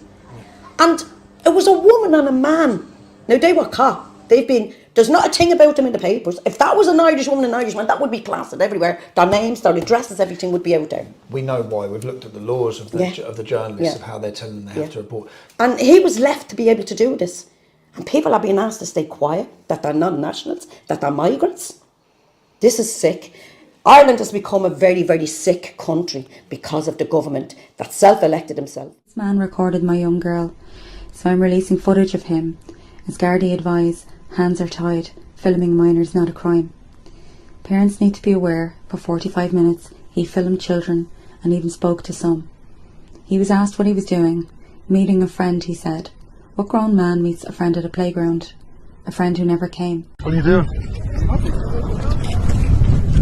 And it was a woman and a man. Now, they were caught. There's not a thing about them in the papers. If that was an Irish woman and an Irish man, that would be plastered everywhere. Their names, their addresses, everything would be out there. We know why. We've looked at the laws of the journalists, of how they're telling them they have to report. And he was left to be able to do this. And people are being asked to stay quiet, that they're non-nationals, that they're migrants. This is sick. Ireland has become a very, very sick country because of the government that self-elected himself. This man recorded my young girl, so I'm releasing footage of him. As Gardaí advise, hands are tied. Filming minors is not a crime. Parents need to be aware, for 45 minutes, he filmed children and even spoke to some. He was asked what he was doing. Meeting a friend, he said. What grown man meets a friend at a playground? A friend who never came. What are you doing?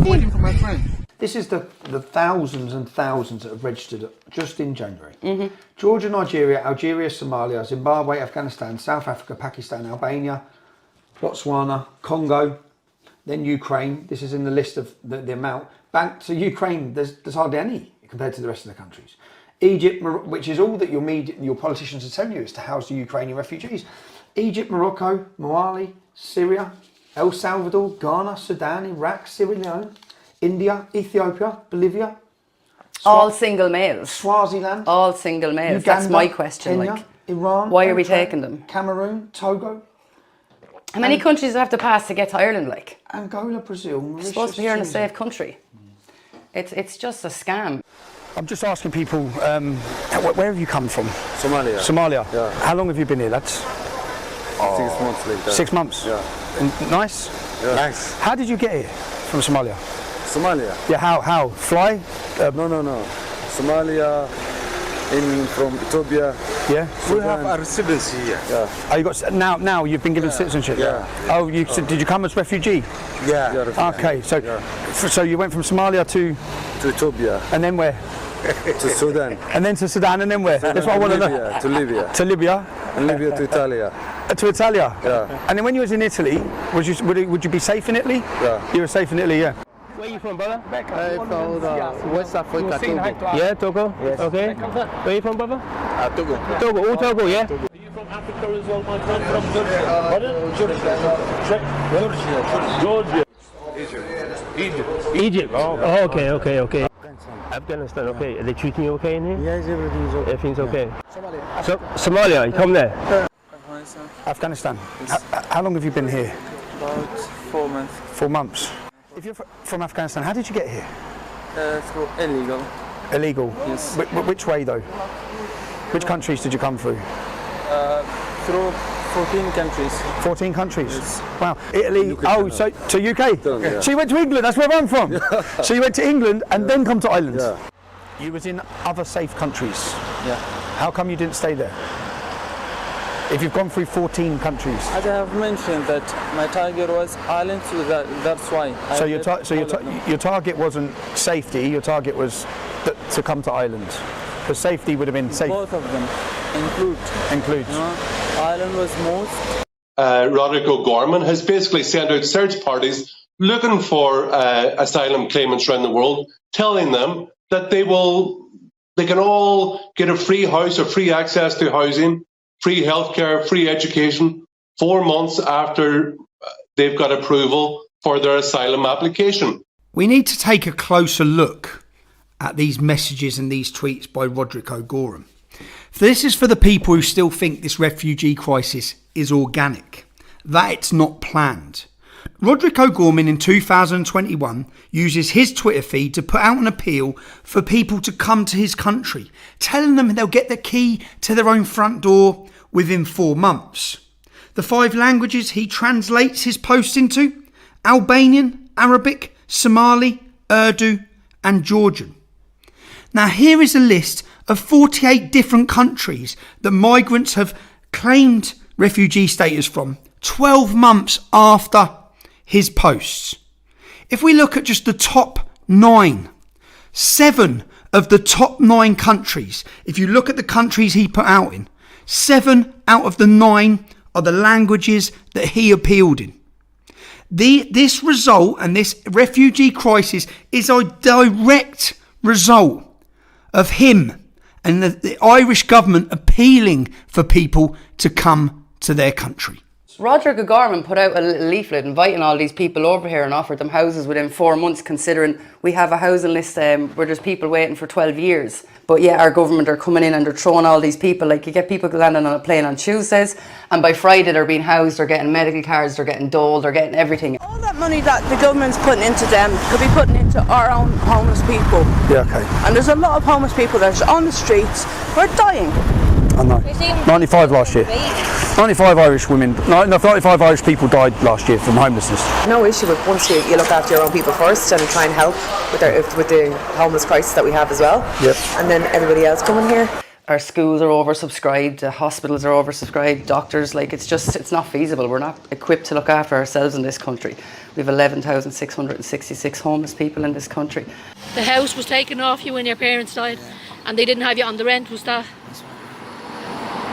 Waiting for my friend. This is the thousands and thousands that have registered just in January. Georgia, Nigeria, Algeria, Somalia, Zimbabwe, Afghanistan, South Africa, Pakistan, Albania, Botswana, Congo, then Ukraine. This is in the list of the amount. Back to Ukraine, there's hardly any compared to the rest of the countries. Egypt, which is all that your politicians are telling you, is to house the Ukrainian refugees. Egypt, Morocco, Mali, Syria, El Salvador, Ghana, Sudan, Iraq, Sierra Leone, India, Ethiopia, Bolivia. All single males. Swaziland. All single males. Uganda, that's my question. Kenya, Iran. Why are we taking them? Cameroon, Togo. How many countries do they have to pass to get to Ireland, like? Angola, Brazil, Mauritius. It's supposed to be here in a safe country. It's just a scam. I'm just asking people, where have you come from? Somalia. Somalia? Yeah. How long have you been here, lads? 6 months later. 6 months? Yeah. And nice? Yeah. Nice. How did you get here from Somalia? Somalia? Yeah, how? Fly? No. Somalia, from Ethiopia. Yeah? We have a residency here. Yeah. Oh, you got, now you've been given citizenship? Yeah. Oh, did you come as refugee? Yeah. Okay, so you went from Somalia to Ethiopia. And then where? To Sudan. And then to Sudan, and then where? That's what I want to know. To Libya. To Libya. And Libya to Italia. To Italia? Yeah. And then when you was in Italy, would you be safe in Italy? Yeah. You were safe in Italy, yeah. Where are you from, brother? I'm from West Africa, Togo. Yeah, Togo? Yes. Okay. Where are you from, brother? Togo. Togo, all Togo, yeah? Togo. Are you from Africa as well, my friend? From Georgia. Egypt. Oh, okay. Afghanistan, okay. Are they treating you okay in here? Yes, everything's okay. Everything's okay. Somalia, you come there? Afghanistan. How long have you been here? About 4 months. 4 months. If you're from Afghanistan, how did you get here? Through illegal. Illegal? Yes. Which way though? Which countries did you come through? Through 14 countries. 14 countries? Yes. Wow. Italy, so to UK? Yeah. So you went to England, that's where I'm from. So you went to England and then come to Ireland? Yeah. You was in other safe countries? Yeah. How come you didn't stay there? If you've gone through 14 countries? As I have mentioned that my target was Ireland, so that's why. So your target wasn't safety, your target was to come to Ireland? Because safety would have been safe. Both of them include. Ireland was most. Roderick O'Gorman has basically sent out search parties looking for asylum claimants around the world, telling them that they can all get a free house or free access to housing, free healthcare, free education 4 months after they've got approval for their asylum application. We need to take a closer look at these messages and these tweets by Roderick O'Gorman. This is for the people who still think this refugee crisis is organic, that it's not planned. Roderick O'Gorman in 2021 uses his Twitter feed to put out an appeal for people to come to his country, telling them they'll get the key to their own front door within 4 months. The 5 languages he translates his posts into: Albanian, Arabic, Somali, Urdu and Georgian. Now here is a list of 48 different countries that migrants have claimed refugee status from 12 months after his posts. If we look at just the top 9, 7 of the top 9 countries, if you look at the countries he put out in, 7 out of the 9 are the languages that he appealed in. This result and this refugee crisis is a direct result of him and the Irish government appealing for people to come to their country. Roderick O'Gorman put out a little leaflet inviting all these people over here and offered them houses within 4 months, considering we have a housing list where there's people waiting for 12 years. But yeah, our government are coming in and they're throwing all these people, like you get people landing on a plane on Tuesdays and by Friday they're being housed, they're getting medical cards, they're getting dole, they're getting everything. All that money that the government's putting into them could be putting into our own homeless people. Yeah, okay. And there's a lot of homeless people that's on the streets who are dying. I know. 95 last year. 95 Irish women, 95 Irish people died last year from homelessness. No issue with once you look after your own people first and try and help with the homeless crisis that we have as well. Yep. And then everybody else coming here. Our schools are oversubscribed, the hospitals are oversubscribed, doctors, like it's not feasible. We're not equipped to look after ourselves in this country. We have 11,666 homeless people in this country. The house was taken off you when your parents died and they didn't have you on the rent, was that?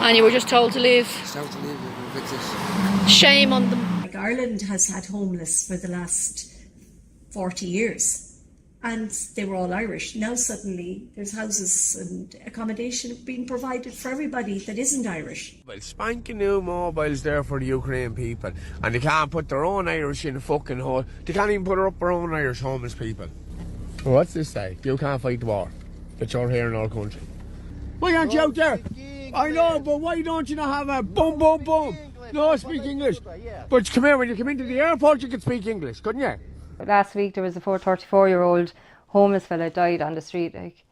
And you were just told to leave. Shame on them. Like Ireland has had homeless for the last 40 years and they were all Irish. Now suddenly there's houses and accommodation being provided for everybody that isn't Irish. Well, spanking new mobiles there for the Ukraine people, and they can't put their own Irish in the fucking hole. They can't even put up their own Irish homeless people. Well, what's this say? You can't fight the war, but you're here in our country. Why aren't you out there? I know, but why don't you not have a boom, boom, boom? No, speak English. But come here, when you come into the airport, you can speak English, couldn't you? Last week there was a 34-year-old homeless fella died on the street, like,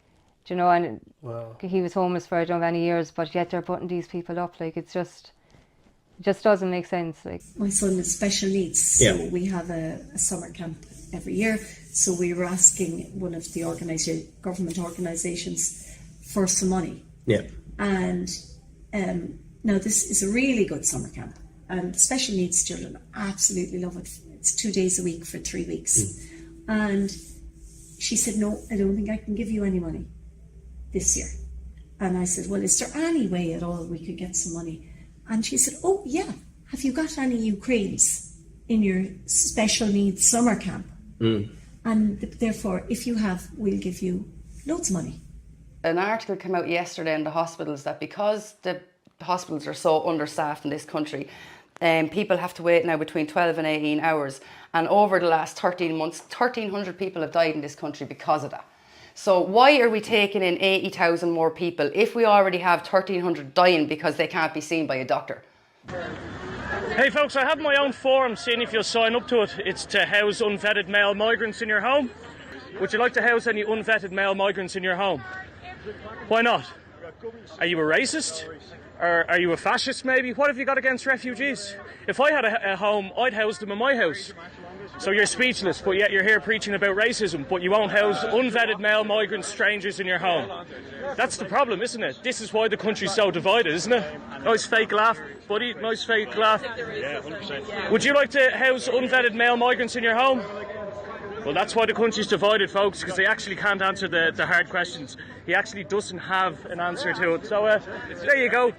do you know, and wow. He was homeless for I don't know many years, but yet they're putting these people up, like it just doesn't make sense. Like, my son has special needs, so we have a summer camp every year. So we were asking one of the government organisations for some money. Yeah. And now this is a really good summer camp, and special needs children absolutely love it. It's 2 days a week for 3 weeks. And she said, no, I don't think I can give you any money this year. And I said, well, is there any way at all we could get some money? And she said, oh yeah, have you got any Ukrainians in your special needs summer camp? And therefore, if you have, we'll give you loads of money. An article came out yesterday in the hospitals that because the hospitals are so understaffed in this country, people have to wait now between 12 and 18 hours. And over the last 13 months, 1,300 people have died in this country because of that. So why are we taking in 80,000 more people if we already have 1,300 dying because they can't be seen by a doctor? Hey folks, I have my own form, seeing if you'll sign up to it. It's to house unvetted male migrants in your home. Would you like to house any unvetted male migrants in your home? Why not? Are you a racist? Or are you a fascist maybe? What have you got against refugees? If I had a home, I'd house them in my house. So you're speechless, but yet you're here preaching about racism, but you won't house unvetted male migrant strangers in your home. That's the problem, isn't it? This is why the country's so divided, isn't it? Nice fake laugh, buddy, nice fake laugh. Yeah, 100%. Would you like to house unvetted male migrants in your home? Well, that's why the country's divided, folks, because they actually can't answer the hard questions. He actually doesn't have an answer to it. So there you go.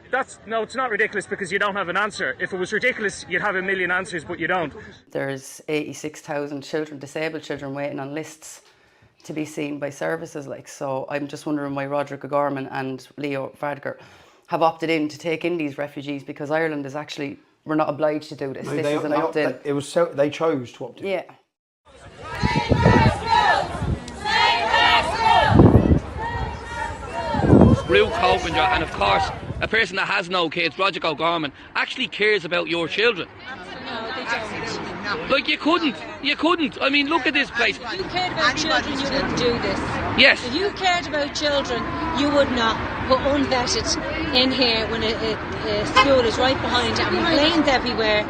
No, it's not ridiculous because you don't have an answer. If it was ridiculous, you'd have a million answers, but you don't. There's 86,000 children, disabled children, waiting on lists to be seen by services. Like, so I'm just wondering why Roderick O'Gorman and Leo Varadkar have opted in to take in these refugees, because Ireland is actually, we're not obliged to do this. No, this is an opt-in. They chose to opt in. Yeah. Ruth Copinger, and of course a person that has no kids, Roderick O'Gorman, actually cares about your children. Like, you couldn't. I mean, look at this place. If you cared about children, you wouldn't do this. Yes. If you cared about children, you would not put unvetted in here when a school is right behind it, and we blamed everywhere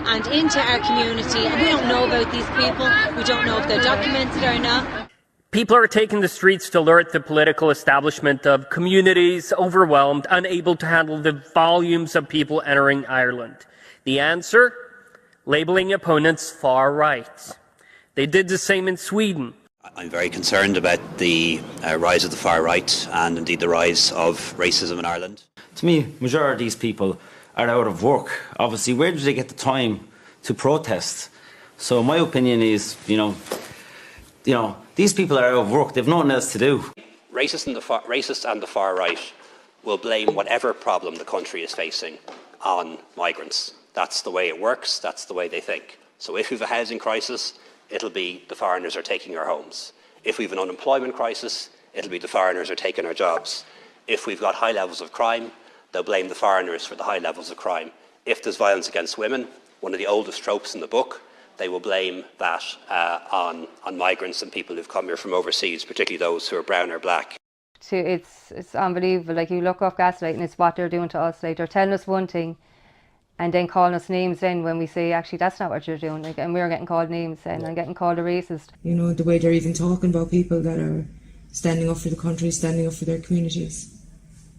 and into our community, and we don't know about these people. We don't know if they're documented or not. People are taking the streets to alert the political establishment of communities overwhelmed, unable to handle the volumes of people entering Ireland. The answer? Labelling opponents far right. They did the same in Sweden. I'm very concerned about the rise of the far right and indeed the rise of racism in Ireland. To me, majority of these people are out of work. Obviously, where do they get the time to protest? So my opinion is, you know, these people are out of work. They've nothing else to do. racists and the far right will blame whatever problem the country is facing on migrants. That's the way it works, that's the way they think. So if we have a housing crisis, it'll be the foreigners are taking our homes. If we have an unemployment crisis, it'll be the foreigners are taking our jobs. If we've got high levels of crime, they'll blame the foreigners for the high levels of crime. If there's violence against women, one of the oldest tropes in the book, they will blame that on migrants and people who've come here from overseas, particularly those who are brown or black. It's unbelievable. Like, you look off gaslighting, it's what they're doing to us. Like, they're telling us one thing and then calling us names then when we say, actually, that's not what you're doing. Like, and we're getting called names then and getting called a racist. You know, the way they're even talking about people that are standing up for the country, standing up for their communities,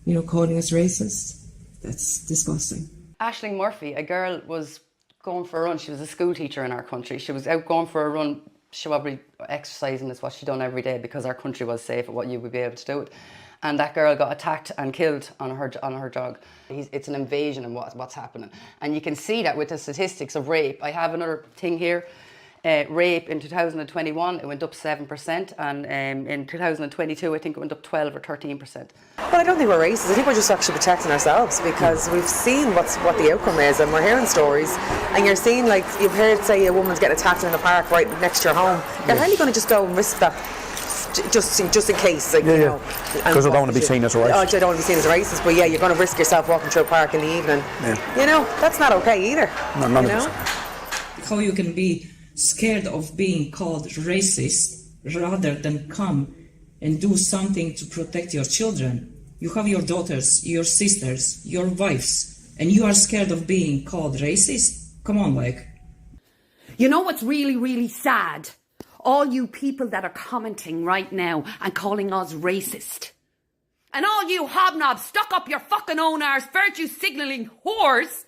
you know, calling us racist. That's disgusting. Aisling Murphy, a girl, was going for a run. She was a school teacher in our country. She was out going for a run. She was probably exercising is what she done every day because our country was safe at what you would be able to do it. And that girl got attacked and killed on her jog. It's an invasion of what's happening. And you can see that with the statistics of rape. I have another thing here. Rape in 2021, it went up 7%, and in 2022, I think it went up 12 or 13%. Well, I don't think we're racist. I think we're just actually protecting ourselves because we've seen what the outcome is, and we're hearing stories. And you're seeing, like, you've heard, say, a woman's getting attacked in the park right next to your home. You're hardly going to just go and risk that just in case, like, you know. Because I don't want to be seen as a racist. Oh, I don't want to be seen as a racist, but yeah, you're going to risk yourself walking through a park in the evening. You know, that's not okay either. No, none of us. How you can be scared of being called racist rather than come and do something to protect your children. You have your daughters, your sisters, your wives, and you are scared of being called racist? Come on, like. You know what's really, really sad? All you people that are commenting right now and calling us racist. And all you hobnobs stuck up your fucking own arse, virtue signalling whores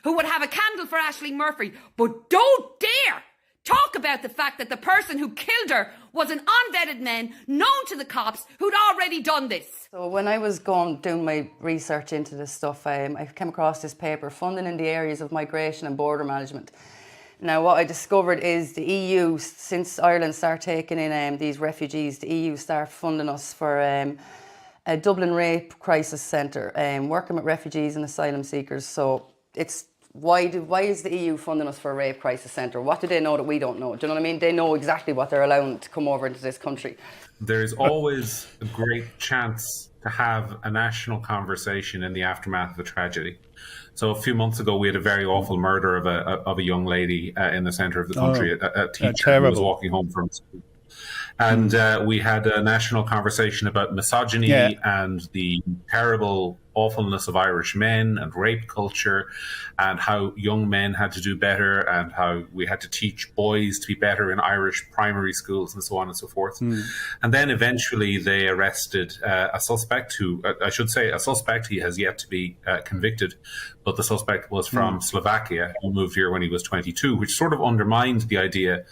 who would have a candle for Aisling Murphy, but don't dare talk about the fact that the person who killed her was an unvetted man known to the cops who'd already done this. So when I was doing my research into this stuff, I came across this paper, Funding in the Areas of Migration and Border Management. Now, what I discovered is the EU, since Ireland started taking in these refugees, the EU started funding us for a Dublin Rape Crisis Centre, working with refugees and asylum seekers. So it's why is the EU funding us for a rape crisis centre? What do they know that we don't know? Do you know what I mean? They know exactly what they're allowing to come over into this country. There's always a great chance to have a national conversation in the aftermath of a tragedy. So a few months ago, we had a very awful murder of a young lady in the centre of the country, a teacher who was walking home from school. And we had a national conversation about misogyny and the terrible awfulness of Irish men and rape culture and how young men had to do better and how we had to teach boys to be better in Irish primary schools and so on and so forth. And then eventually they arrested a suspect who, I should say, a suspect, he has yet to be convicted, but the suspect was from Slovakia, who moved here when he was 22, which sort of undermined the idea,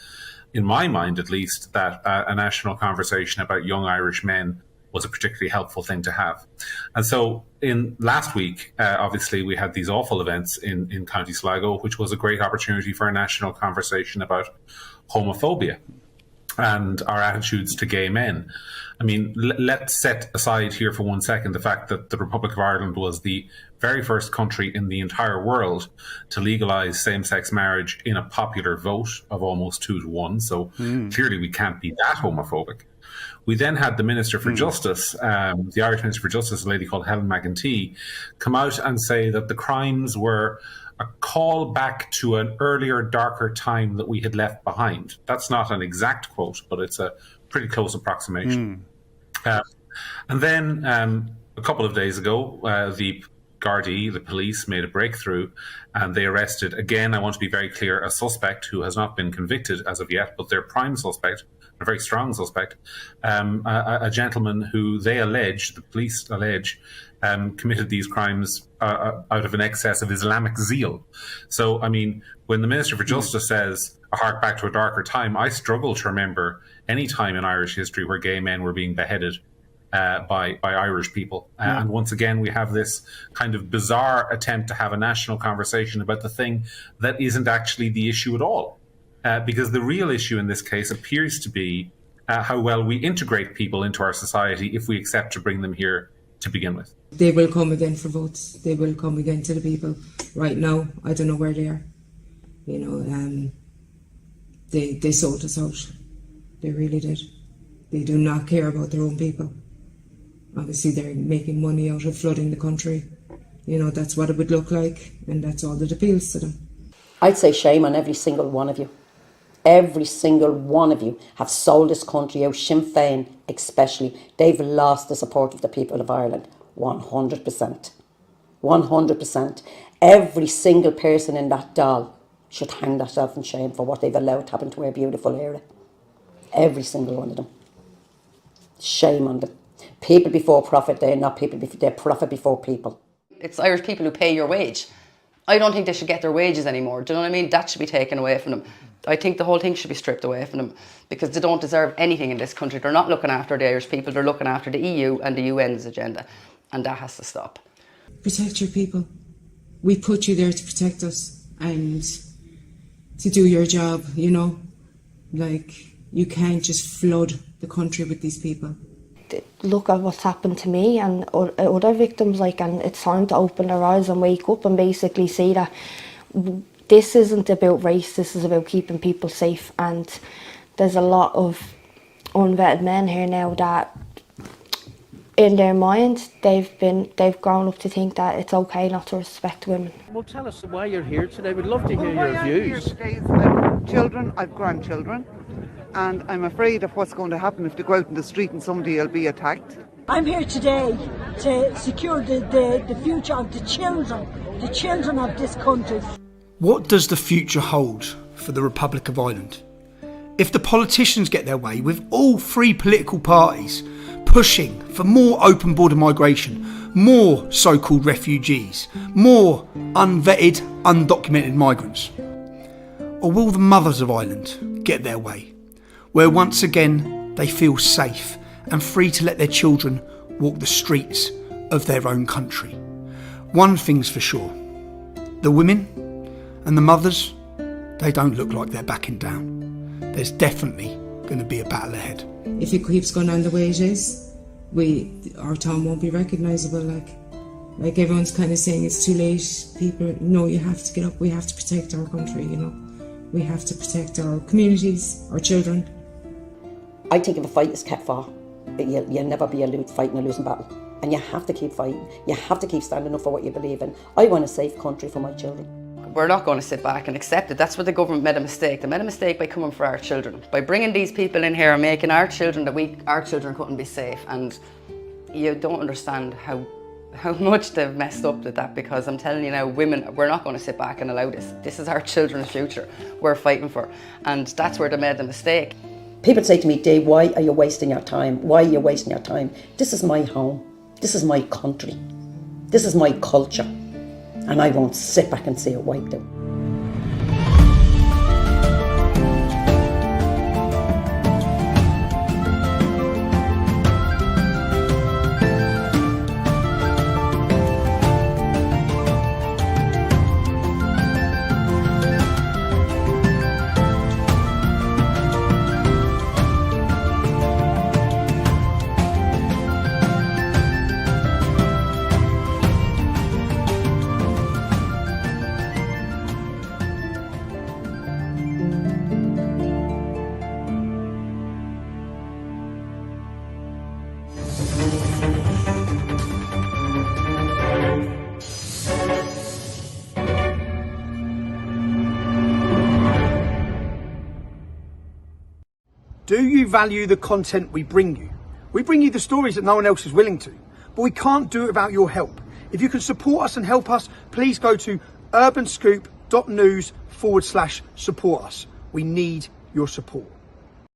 in my mind at least, that a national conversation about young Irish men was a particularly helpful thing to have. And so in last week, obviously, we had these awful events in County Sligo, which was a great opportunity for a national conversation about homophobia and our attitudes to gay men. I mean, let's set aside here for 1 second the fact that the Republic of Ireland was the very first country in the entire world to legalise same-sex marriage in a popular vote of almost 2-1. So clearly we can't be that homophobic. We then had the Minister for Justice, the Irish Minister for Justice, a lady called Helen McEntee, come out and say that the crimes were a call back to an earlier, darker time that we had left behind. That's not an exact quote, but it's a pretty close approximation. And then a couple of days ago, the Gardaí, the police, made a breakthrough and they arrested, again, I want to be very clear, a suspect who has not been convicted as of yet, but their prime suspect, a very strong suspect, a gentleman who they allege, the police allege, committed these crimes out of an excess of Islamic zeal. So, I mean, when the Minister for Justice says, a hark back to a darker time, I struggle to remember any time in Irish history where gay men were being beheaded by Irish people. And once again, we have this kind of bizarre attempt to have a national conversation about the thing that isn't actually the issue at all. Because the real issue in this case appears to be how well we integrate people into our society if we accept to bring them here to begin with. They will come again for votes. They will come again to the people. Right now, I don't know where they are. You know, they sold us out. They really did. They do not care about their own people. Obviously, they're making money out of flooding the country. You know, that's what it would look like, and that's all that appeals to them. I'd say shame on every single one of you. Every single one of you have sold this country out, Sinn Féin especially. They've lost the support of the people of Ireland, 100%. 100%. Every single person in that doll should hang themselves in shame for what they've allowed to happen to our beautiful area. Every single one of them. Shame on them. People before profit, they're not people, they're profit before people. It's Irish people who pay your wage. I don't think they should get their wages anymore. Do you know what I mean? That should be taken away from them. I think the whole thing should be stripped away from them because they don't deserve anything in this country. They're not looking after the Irish people. They're looking after the EU and the UN's agenda. And that has to stop. Protect your people. We put you there to protect us and to do your job, you know. Like, you can't just flood the country with these people. Look at what's happened to me and other victims, like, and it's time to open their eyes and wake up and basically see that this isn't about race, this is about keeping people safe. And there's a lot of unvetted men here now that in their mind they've grown up to think that it's okay not to respect women. Well, tell us why you're here today. We'd love to hear your views. Today is about children. I've grandchildren. And I'm afraid of what's going to happen if they go out in the street and somebody will be attacked. I'm here today to secure the future of the children of this country. What does the future hold for the Republic of Ireland? If the politicians get their way, with all three political parties pushing for more open border migration, more so-called refugees, more unvetted, undocumented migrants? Or will the mothers of Ireland get their way, where once again they feel safe and free to let their children walk the streets of their own country? One thing's for sure, the women and the mothers, they don't look like they're backing down. There's definitely going to be a battle ahead. If it keeps going on the way it is, our town won't be recognisable. Like everyone's kind of saying it's too late. People, no, you have to get up. We have to protect our country, you know. We have to protect our communities, our children. I think if a fight is kept fought, you'll never be fighting a losing battle. And you have to keep fighting. You have to keep standing up for what you believe in. I want a safe country for my children. We're not going to sit back and accept it. That's where the government made a mistake. They made a mistake by coming for our children, by bringing these people in here and making our children our children couldn't be safe. And you don't understand how much they've messed up with that, because I'm telling you now, women, we're not going to sit back and allow this. This is our children's future we're fighting for. And that's where they made the mistake. People say to me, Dave, why are you wasting your time? Why are you wasting your time? This is my home. This is my country. This is my culture. And I won't sit back and see it wiped out. Do you value the content we bring you? We bring you the stories that no one else is willing to, but we can't do it without your help. If you can support us and help us, please go to urbanscoop.news/support us. We need your support.